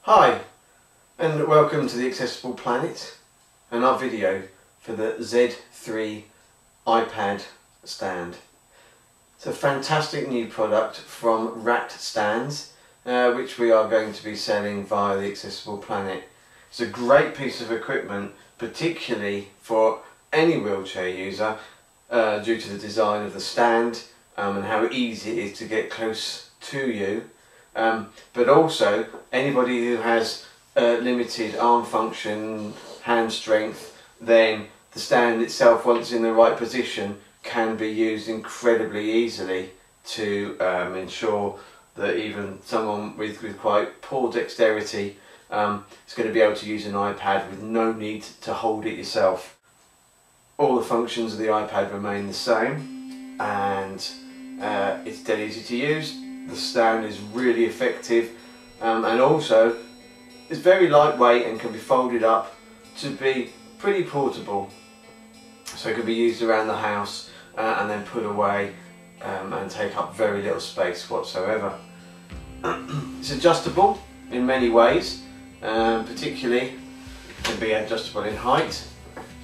Hi, and welcome to the Accessible Planet and our video for the Z3 iPad stand. It's a fantastic new product from Rat Stands, which we are going to be selling via the Accessible Planet. It's a great piece of equipment, particularly for any wheelchair user, due to the design of the stand and how easy it is to get close to you. But also anybody who has limited arm function, hand strength, then the stand itself, once in the right position, can be used incredibly easily to ensure that even someone with quite poor dexterity is going to be able to use an iPad with no need to hold it yourself. All the functions of the iPad remain the same, and it's dead easy to use. The stand is really effective, and also it's very lightweight and can be folded up to be pretty portable, so it can be used around the house and then put away and take up very little space whatsoever. It's adjustable in many ways, particularly it can be adjustable in height,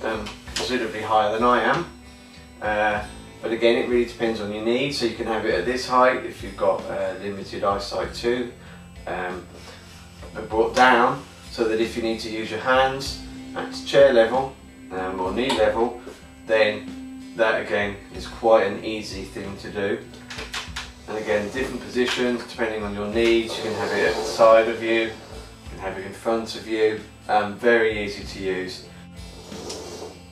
considerably higher than I am. But again, it really depends on your needs, so you can have it at this height if you've got limited eyesight too, but brought down so that if you need to use your hands at chair level or knee level, then that again is quite an easy thing to do. And again, different positions depending on your needs. You can have it at the side of you, you can have it in front of you, very easy to use.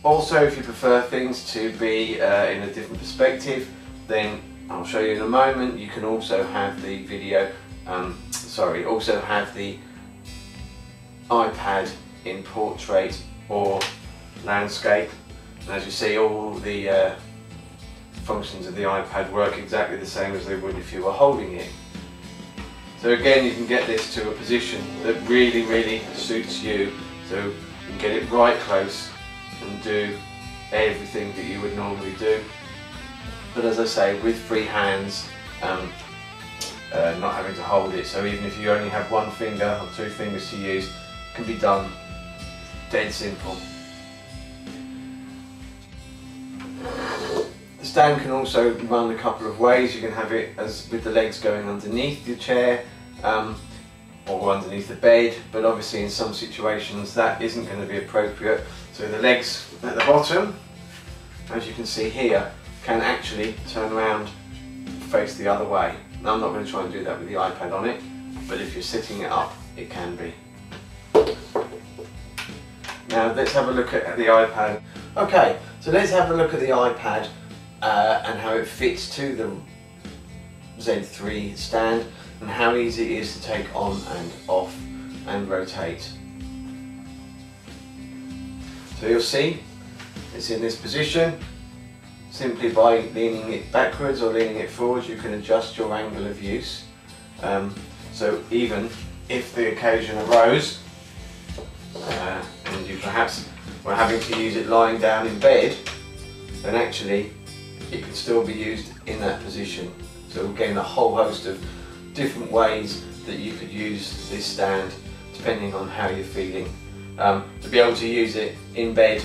Also, if you prefer things to be in a different perspective, then I'll show you in a moment. You can also have the also have the iPad in portrait or landscape. And as you see, all the functions of the iPad work exactly the same as they would if you were holding it. So again, you can get this to a position that really suits you, so you can get it right close and do everything that you would normally do, but as I say, with free hands, not having to hold it, so even if you only have one finger or two fingers to use, it can be done dead simple. The stand can also run a couple of ways. You can have it as with the legs going underneath your chair or underneath the bed, but obviously in some situations that isn't going to be appropriate. So the legs at the bottom, as you can see here, can actually turn around and face the other way. Now I'm not going to try and do that with the iPad on it, but if you're sitting it up, it can be. Now let's have a look at the iPad. Okay, so let's have a look at the iPad and how it fits to the Z3 stand and how easy it is to take on and off and rotate. So you'll see it's in this position. Simply by leaning it backwards or leaning it forwards, you can adjust your angle of use. So even if the occasion arose and you perhaps were having to use it lying down in bed, then actually it can still be used in that position. So again, a whole host of different ways that you could use this stand depending on how you're feeling. To be able to use it in bed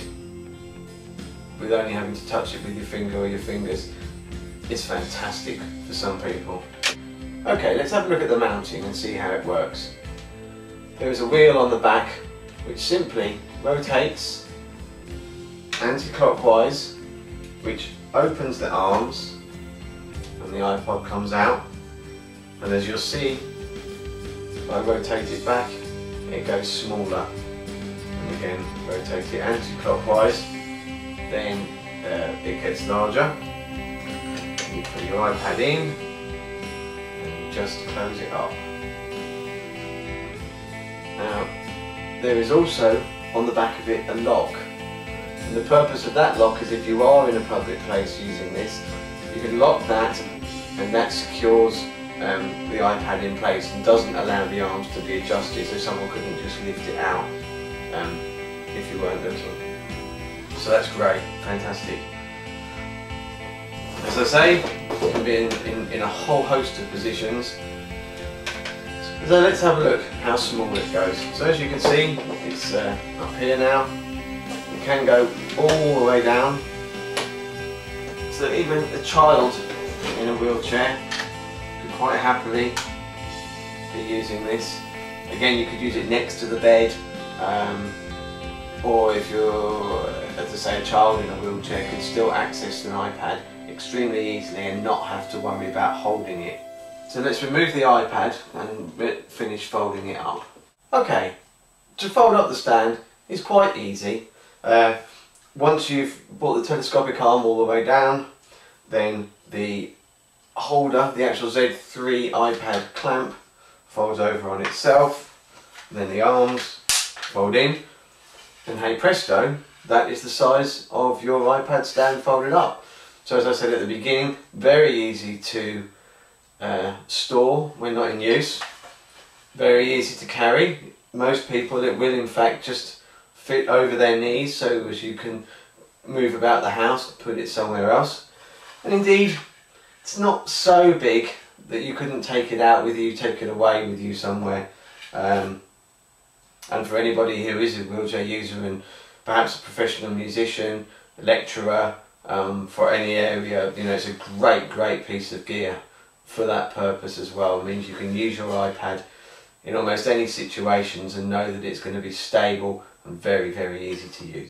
with only having to touch it with your finger or your fingers is fantastic for some people. Okay, let's have a look at the mounting and see how it works. There is a wheel on the back which simply rotates anti-clockwise, which opens the arms and the iPod comes out, and as you'll see, if I rotate it back, it goes smaller. And again, rotate it anti-clockwise, then it gets larger. You put your iPad in and just close it up. Now, there is also on the back of it a lock, and the purpose of that lock is if you are in a public place using this, you can lock that, and that secures the iPad in place and doesn't allow the arms to be adjusted, so someone couldn't just lift it out if you weren't looking. So that's great, fantastic. As I say, it can be in a whole host of positions. So let's have a look how small it goes. So as you can see, it's up here now. It can go all the way down. So even a child in a wheelchair could quite happily be using this. Again, you could use it next to the bed, or if you're, as I say, a child in a wheelchair, can still access an iPad extremely easily and not have to worry about holding it. So let's remove the iPad and finish folding it up. Okay, to fold up the stand is quite easy. Once you've brought the telescopic arm all the way down, then the holder, the actual Z3 iPad clamp, folds over on itself, then the arms fold in, and hey presto, that is the size of your iPad stand folded up. So as I said at the beginning, very easy to store when not in use, very easy to carry. Most people, it will in fact just fit over their knees, so as you can move about the house, put it somewhere else. And indeed, it's not so big that you couldn't take it out with you, take it away with you somewhere. And for anybody who is a wheelchair user and perhaps a professional musician, a lecturer, for any area, you know, it's a great piece of gear for that purpose as well. It means you can use your iPad in almost any situations and know that it's going to be stable and very easy to use.